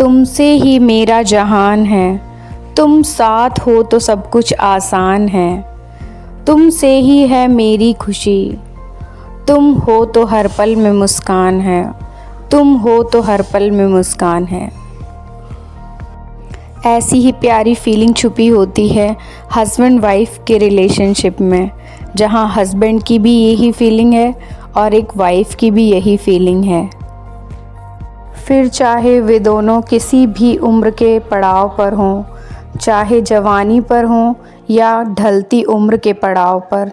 तुमसे ही मेरा जहान है, तुम साथ हो तो सब कुछ आसान है। तुमसे ही है मेरी खुशी, तुम हो तो हर पल में मुस्कान है। तुम हो तो हर पल में मुस्कान है। ऐसी ही प्यारी फीलिंग छुपी होती है हस्बैंड वाइफ के रिलेशनशिप में, जहाँ हस्बैंड की भी यही फीलिंग है और एक वाइफ की भी यही फीलिंग है। फिर चाहे वे दोनों किसी भी उम्र के पड़ाव पर हों, चाहे जवानी पर हों या ढलती उम्र के पड़ाव पर,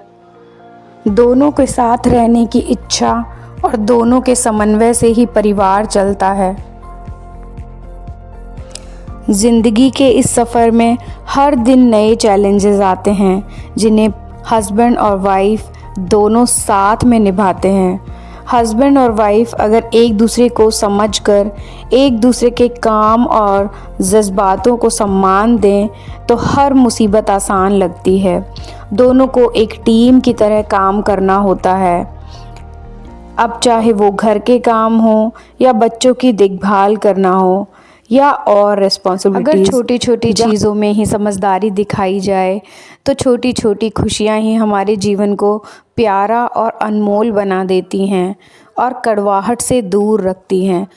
दोनों के साथ रहने की इच्छा और दोनों के समन्वय से ही परिवार चलता है। ज़िंदगी के इस सफ़र में हर दिन नए चैलेंजेस आते हैं, जिन्हें हस्बैंड और वाइफ दोनों साथ में निभाते हैं। हस्बैंड और वाइफ अगर एक दूसरे को समझकर एक दूसरे के काम और जज्बातों को सम्मान दें तो हर मुसीबत आसान लगती है। दोनों को एक टीम की तरह काम करना होता है। अब चाहे वो घर के काम हो या बच्चों की देखभाल करना हो या और रिस्पॉन्सिबिलिटीज, अगर छोटी छोटी चीज़ों में ही समझदारी दिखाई जाए तो छोटी छोटी खुशियाँ ही हमारे जीवन को प्यारा और अनमोल बना देती हैं और कड़वाहट से दूर रखती हैं।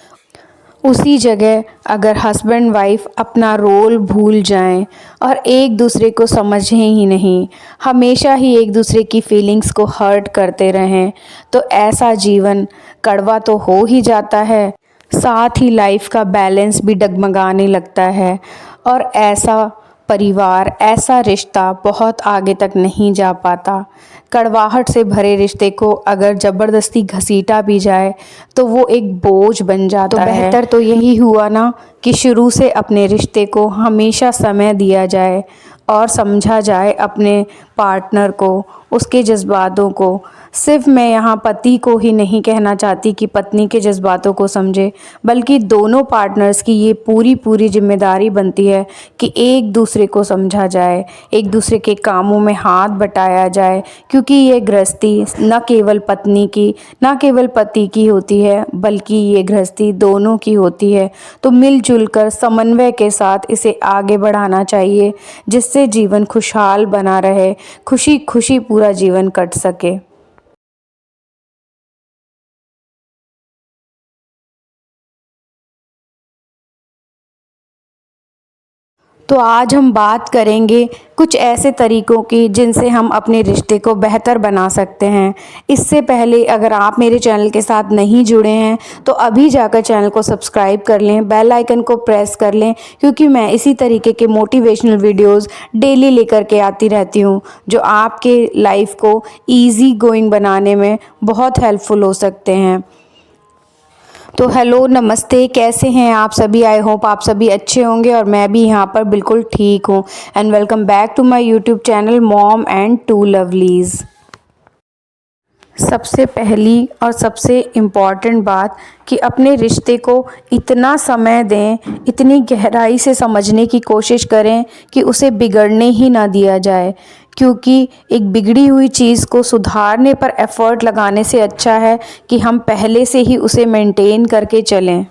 उसी जगह अगर हस्बैंड वाइफ अपना रोल भूल जाएं और एक दूसरे को समझें ही नहीं, हमेशा ही एक दूसरे की फीलिंग्स को हर्ट करते रहें, तो ऐसा जीवन कड़वा तो हो ही जाता है, साथ ही लाइफ का बैलेंस भी डगमगाने लगता है और ऐसा परिवार, ऐसा रिश्ता बहुत आगे तक नहीं जा पाता। कड़वाहट से भरे रिश्ते को अगर ज़बरदस्ती घसीटा भी जाए तो वो एक बोझ बन जाता है। तो बेहतर तो यही हुआ ना कि शुरू से अपने रिश्ते को हमेशा समय दिया जाए और समझा जाए अपने पार्टनर को, उसके जज्बातों को। सिर्फ मैं यहाँ पति को ही नहीं कहना चाहती कि पत्नी के जज्बातों को समझे, बल्कि दोनों पार्टनर्स की ये पूरी जिम्मेदारी बनती है कि एक दूसरे को समझा जाए, एक दूसरे के कामों में हाथ बटाया जाए, क्योंकि ये गृहस्थी न केवल पत्नी की, न केवल पति की होती है, बल्कि ये गृहस्थी दोनों की होती है। तो मिलजुल कर समन्वय के साथ इसे आगे बढ़ाना चाहिए, जिससे जीवन खुशहाल बना रहे, खुशी खुशी पूरा जीवन कट सके। तो आज हम बात करेंगे कुछ ऐसे तरीकों की जिनसे हम अपने रिश्ते को बेहतर बना सकते हैं। इससे पहले अगर आप मेरे चैनल के साथ नहीं जुड़े हैं तो अभी जाकर चैनल को सब्सक्राइब कर लें, बेल आइकन को प्रेस कर लें, क्योंकि मैं इसी तरीके के मोटिवेशनल वीडियोस डेली लेकर के आती रहती हूँ, जो आपके लाइफ को ईजी गोइंग बनाने में बहुत हेल्पफुल हो सकते हैं। तो हेलो, नमस्ते, कैसे हैं आप सभी? आई होप आप सभी अच्छे होंगे और मैं भी यहाँ पर बिल्कुल ठीक हूँ। And welcome back to my YouTube channel mom and two lovelies. सबसे पहली और सबसे इम्पॉर्टेंट बात कि अपने रिश्ते को इतना समय दें, इतनी गहराई से समझने की कोशिश करें कि उसे बिगड़ने ही ना दिया जाए, क्योंकि एक बिगड़ी हुई चीज़ को सुधारने पर एफ़र्ट लगाने से अच्छा है कि हम पहले से ही उसे मेंटेन करके चलें।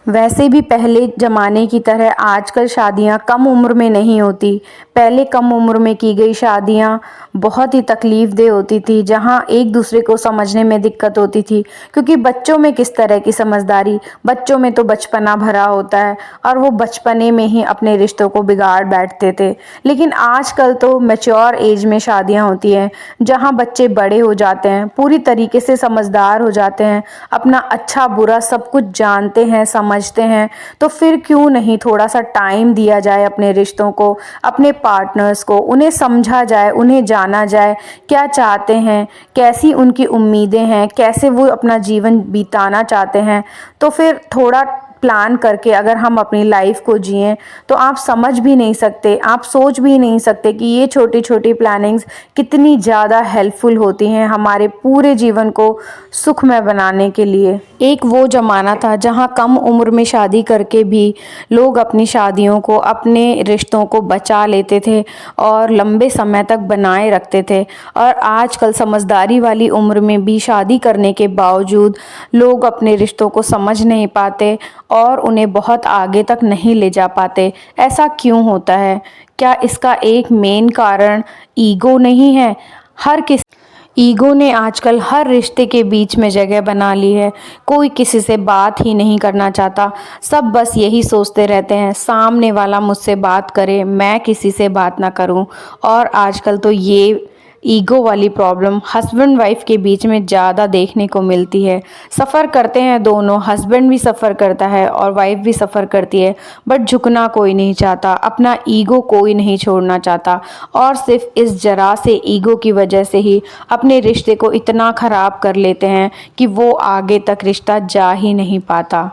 वैसे भी पहले ज़माने की तरह आजकल शादियां कम उम्र में नहीं होती। पहले कम उम्र में की गई शादियां बहुत ही तकलीफ़देह होती थी, जहां एक दूसरे को समझने में दिक्कत होती थी, क्योंकि बच्चों में किस तरह की समझदारी, बच्चों में तो बचपना भरा होता है और वो बचपने में ही अपने रिश्तों को बिगाड़ बैठते थे। लेकिन आजकल तो मैच्योर एज में शादियाँ होती हैं, जहाँ बच्चे बड़े हो जाते हैं, पूरी तरीके से समझदार हो जाते हैं, अपना अच्छा बुरा सब कुछ जानते हैं, समझते हैं। तो फिर क्यों नहीं थोड़ा सा टाइम दिया जाए अपने रिश्तों को, अपने पार्टनर्स को, उन्हें समझा जाए, उन्हें जाना जाए, क्या चाहते हैं, कैसी उनकी उम्मीदें हैं, कैसे वो अपना जीवन बिताना चाहते हैं। तो फिर थोड़ा प्लान करके अगर हम अपनी लाइफ को जिएं तो आप समझ भी नहीं सकते, आप सोच भी नहीं सकते कि ये छोटी छोटी प्लानिंग्स कितनी ज़्यादा हेल्पफुल होती हैं हमारे पूरे जीवन को सुखमय बनाने के लिए। एक वो ज़माना था जहाँ कम उम्र में शादी करके भी लोग अपनी शादियों को, अपने रिश्तों को बचा लेते थे और लंबे समय तक बनाए रखते थे। और आजकल समझदारी वाली उम्र में भी शादी करने के बावजूद लोग अपने रिश्तों को समझ नहीं पाते और उन्हें बहुत आगे तक नहीं ले जा पाते। ऐसा क्यों होता है? क्या इसका एक मेन कारण ईगो नहीं है? हर किस ईगो ने आजकल हर रिश्ते के बीच में जगह बना ली है। कोई किसी से बात ही नहीं करना चाहता। सब बस यही सोचते रहते हैं, सामने वाला मुझसे बात करे, मैं किसी से बात ना करूं। और आजकल तो ये ईगो वाली प्रॉब्लम हस्बैंड वाइफ के बीच में ज़्यादा देखने को मिलती है। सफ़र करते हैं दोनों, हस्बैंड भी सफ़र करता है और वाइफ भी सफ़र करती है, बट झुकना कोई नहीं चाहता, अपना ईगो कोई नहीं छोड़ना चाहता। और सिर्फ इस जरा से ईगो की वजह से ही अपने रिश्ते को इतना ख़राब कर लेते हैं कि वो आगे तक रिश्ता जा ही नहीं पाता।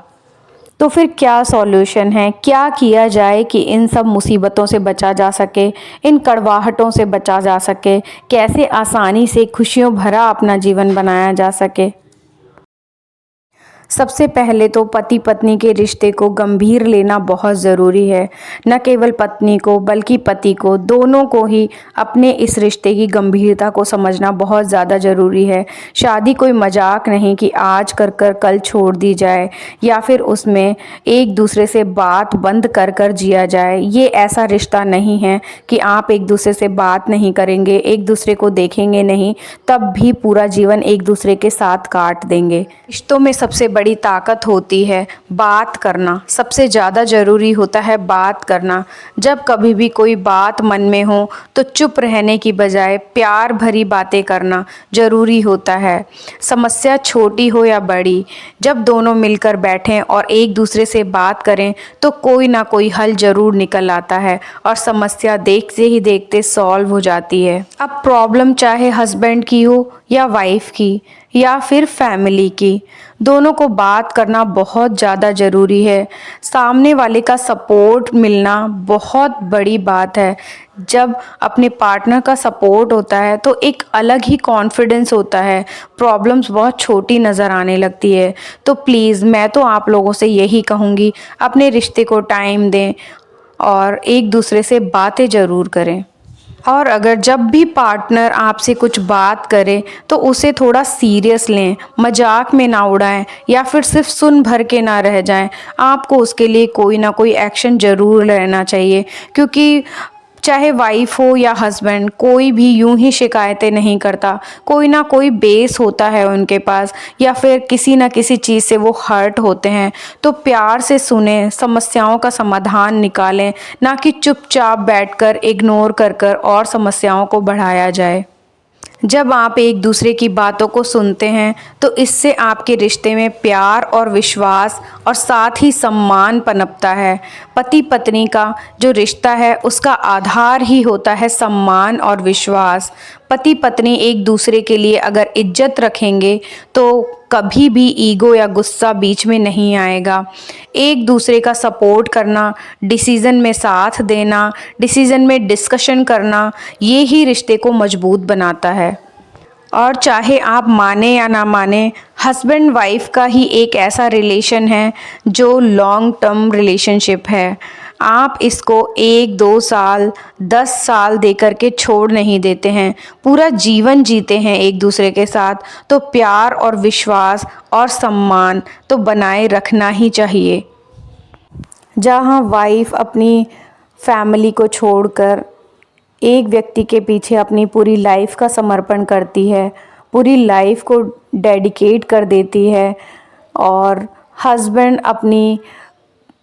तो फिर क्या सॉल्यूशन है? क्या किया जाए कि इन सब मुसीबतों से बचा जा सके, इन कड़वाहटों से बचा जा सके? कैसे आसानी से खुशियों भरा अपना जीवन बनाया जा सके? सबसे पहले तो पति पत्नी के रिश्ते को गंभीर लेना बहुत ज़रूरी है। न केवल पत्नी को बल्कि पति को, दोनों को ही अपने इस रिश्ते की गंभीरता को समझना बहुत ज़्यादा ज़रूरी है। शादी कोई मजाक नहीं कि आज कर कर कल छोड़ दी जाए, या फिर उसमें एक दूसरे से बात बंद कर कर जिया जाए। ये ऐसा रिश्ता नहीं है कि आप एक दूसरे से बात नहीं करेंगे, एक दूसरे को देखेंगे नहीं, तब भी पूरा जीवन एक दूसरे के साथ काट देंगे। रिश्तों में सबसे बड़ी ताकत होती है बात करना। सबसे ज़्यादा ज़रूरी होता है बात करना। जब कभी भी कोई बात मन में हो तो चुप रहने की बजाय प्यार भरी बातें करना ज़रूरी होता है। समस्या छोटी हो या बड़ी, जब दोनों मिलकर बैठें और एक दूसरे से बात करें तो कोई ना कोई हल ज़रूर निकल आता है और समस्या देखते ही देखते सॉल्व हो जाती है। अब प्रॉब्लम चाहे हस्बैंड की हो या वाइफ की या फिर फैमिली की, दोनों को बात करना बहुत ज़्यादा ज़रूरी है। सामने वाले का सपोर्ट मिलना बहुत बड़ी बात है। जब अपने पार्टनर का सपोर्ट होता है तो एक अलग ही कॉन्फिडेंस होता है, प्रॉब्लम्स बहुत छोटी नज़र आने लगती है। तो प्लीज़ मैं तो आप लोगों से यही कहूँगी, अपने रिश्ते को टाइम दें और एक दूसरे से बातें ज़रूर करें। और अगर जब भी पार्टनर आपसे कुछ बात करे तो उसे थोड़ा सीरियस लें, मजाक में ना उड़ाएं या फिर सिर्फ सुन भर के ना रह जाएं। आपको उसके लिए कोई ना कोई एक्शन ज़रूर लेना चाहिए, क्योंकि चाहे वाइफ हो या हस्बैंड, कोई भी यूं ही शिकायतें नहीं करता। कोई ना कोई बेस होता है उनके पास, या फिर किसी ना किसी चीज़ से वो हर्ट होते हैं। तो प्यार से सुने, समस्याओं का समाधान निकालें, ना कि चुपचाप बैठकर इग्नोर कर कर और समस्याओं को बढ़ाया जाए। जब आप एक दूसरे की बातों को सुनते हैं तो इससे आपके रिश्ते में प्यार और विश्वास और साथ ही सम्मान पनपता है। पति पत्नी का जो रिश्ता है उसका आधार ही होता है सम्मान और विश्वास। पति पत्नी एक दूसरे के लिए अगर इज्जत रखेंगे तो कभी भी ईगो या गुस्सा बीच में नहीं आएगा। एक दूसरे का सपोर्ट करना, डिसीज़न में साथ देना, डिसीज़न में डिस्कशन करना, ये ही रिश्ते को मजबूत बनाता है। और चाहे आप माने या ना माने, हस्बैंड वाइफ का ही एक ऐसा रिलेशन है जो लॉन्ग टर्म रिलेशनशिप है। आप इसको 1-2 साल 10 साल दे कर के छोड़ नहीं देते हैं, पूरा जीवन जीते हैं एक दूसरे के साथ। तो प्यार और विश्वास और सम्मान तो बनाए रखना ही चाहिए। जहाँ वाइफ अपनी फैमिली को छोड़कर एक व्यक्ति के पीछे अपनी पूरी लाइफ का समर्पण करती है, पूरी लाइफ को डेडिकेट कर देती है, और हस्बैंड अपनी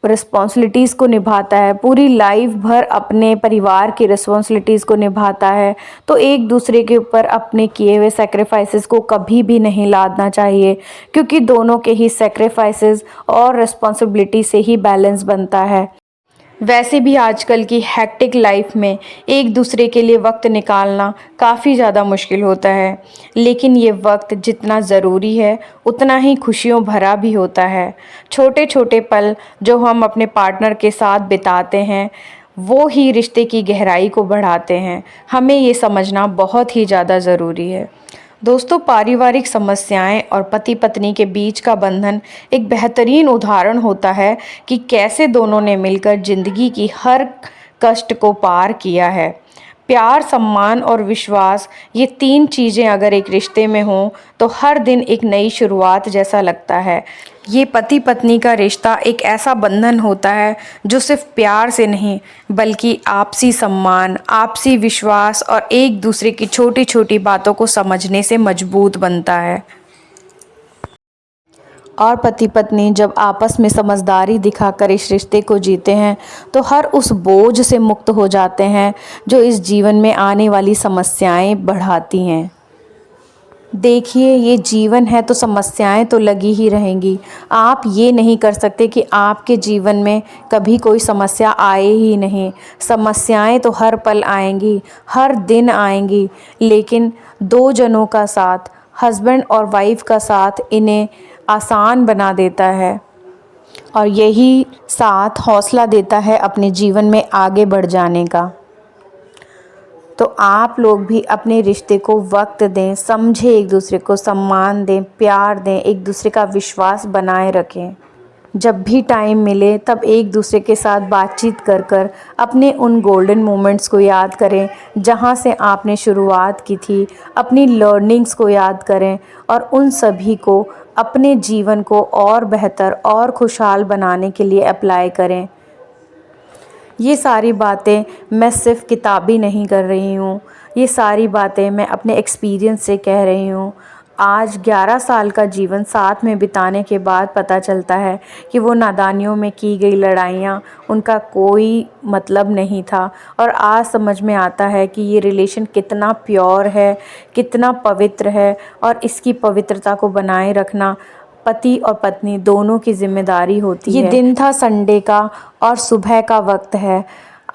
रिस्पॉन्सिबिलिटीज़ को निभाता है, पूरी लाइफ भर अपने परिवार की रिस्पॉन्सिबिलिटीज़ को निभाता है, तो एक दूसरे के ऊपर अपने किए हुए सेक्रीफाइसेस को कभी भी नहीं लादना चाहिए, क्योंकि दोनों के ही सेक्रीफाइसेस और रिस्पॉन्सिबिलिटी से ही बैलेंस बनता है। वैसे भी आजकल की हेक्टिक लाइफ में एक दूसरे के लिए वक्त निकालना काफ़ी ज़्यादा मुश्किल होता है, लेकिन ये वक्त जितना ज़रूरी है उतना ही खुशियों भरा भी होता है। छोटे छोटे पल जो हम अपने पार्टनर के साथ बिताते हैं वो ही रिश्ते की गहराई को बढ़ाते हैं। हमें ये समझना बहुत ही ज़्यादा ज़रूरी है। दोस्तों, पारिवारिक समस्याएं और पति पत्नी के बीच का बंधन एक बेहतरीन उदाहरण होता है कि कैसे दोनों ने मिलकर ज़िंदगी की हर कष्ट को पार किया है। प्यार, सम्मान और विश्वास, ये 3 चीज़ें अगर एक रिश्ते में हों तो हर दिन एक नई शुरुआत जैसा लगता है। ये पति पत्नी का रिश्ता एक ऐसा बंधन होता है जो सिर्फ प्यार से नहीं बल्कि आपसी सम्मान, आपसी विश्वास और एक दूसरे की छोटी छोटी बातों को समझने से मजबूत बनता है। और पति पत्नी जब आपस में समझदारी दिखाकर इस रिश्ते को जीते हैं तो हर उस बोझ से मुक्त हो जाते हैं जो इस जीवन में आने वाली समस्याएं बढ़ाती हैं। देखिए, ये जीवन है तो समस्याएं तो लगी ही रहेंगी। आप ये नहीं कर सकते कि आपके जीवन में कभी कोई समस्या आए ही नहीं। समस्याएं तो हर पल आएंगी, हर दिन आएंगी, लेकिन 2 जनों का साथ, हस्बैंड और वाइफ का साथ इन्हें आसान बना देता है और यही साथ हौसला देता है अपने जीवन में आगे बढ़ जाने का। तो आप लोग भी अपने रिश्ते को वक्त दें, समझें, एक दूसरे को सम्मान दें, प्यार दें, एक दूसरे का विश्वास बनाए रखें। जब भी टाइम मिले तब एक दूसरे के साथ बातचीत कर कर अपने उन गोल्डन मोमेंट्स को याद करें जहाँ से आपने शुरुआत की थी। अपनी लर्निंग्स को याद करें और उन सभी को अपने जीवन को और बेहतर और खुशहाल बनाने के लिए अप्लाई करें। ये सारी बातें मैं सिर्फ किताबी नहीं कर रही हूँ, ये सारी बातें मैं अपने एक्सपीरियंस से कह रही हूँ। आज 11 साल का जीवन साथ में बिताने के बाद पता चलता है कि वो नादानियों में की गई लड़ाइयाँ उनका कोई मतलब नहीं था और आज समझ में आता है कि ये रिलेशन कितना प्योर है, कितना पवित्र है और इसकी पवित्रता को बनाए रखना पति और पत्नी दोनों की जिम्मेदारी होती है। ये दिन था संडे का और सुबह का वक्त है।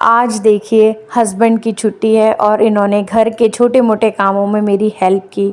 आज देखिए, हस्बैंड की छुट्टी है और इन्होंने घर के छोटे मोटे कामों में मेरी हेल्प की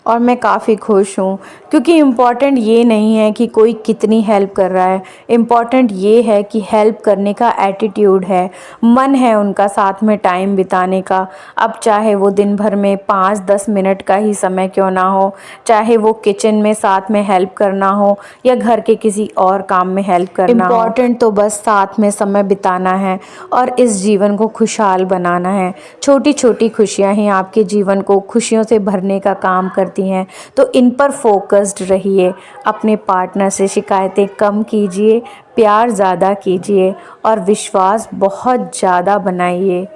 और मैं काफ़ी खुश हूँ, क्योंकि इम्पॉर्टेंट ये नहीं है कि कोई कितनी हेल्प कर रहा है। इम्पॉर्टेंट ये है कि हेल्प करने का एटीट्यूड है, मन है उनका साथ में टाइम बिताने का। अब चाहे वो दिन भर में 5-10 मिनट का ही समय क्यों ना हो, चाहे वो किचन में साथ में हेल्प करना हो या घर के किसी और काम में हेल्प करना हो, इम्पॉर्टेंट तो बस साथ में समय बिताना है और इस जीवन को खुशहाल बनाना है। छोटी छोटी खुशियाँ ही आपके जीवन को खुशियों से भरने का काम करती हैं, तो इन पर फोकस्ड रहिए। अपने पार्टनर से शिकायतें कम कीजिए, प्यार ज़्यादा कीजिए और विश्वास बहुत ज़्यादा बनाइए।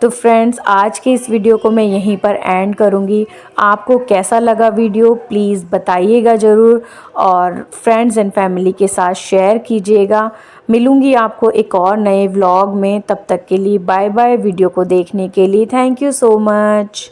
तो फ्रेंड्स, आज के इस वीडियो को मैं यहीं पर एंड करूँगी। आपको कैसा लगा वीडियो प्लीज़ बताइएगा ज़रूर और फ्रेंड्स एंड फैमिली के साथ शेयर कीजिएगा। मिलूँगी आपको एक और नए व्लॉग में, तब तक के लिए बाय बाय। वीडियो को देखने के लिए थैंक यू सो मच।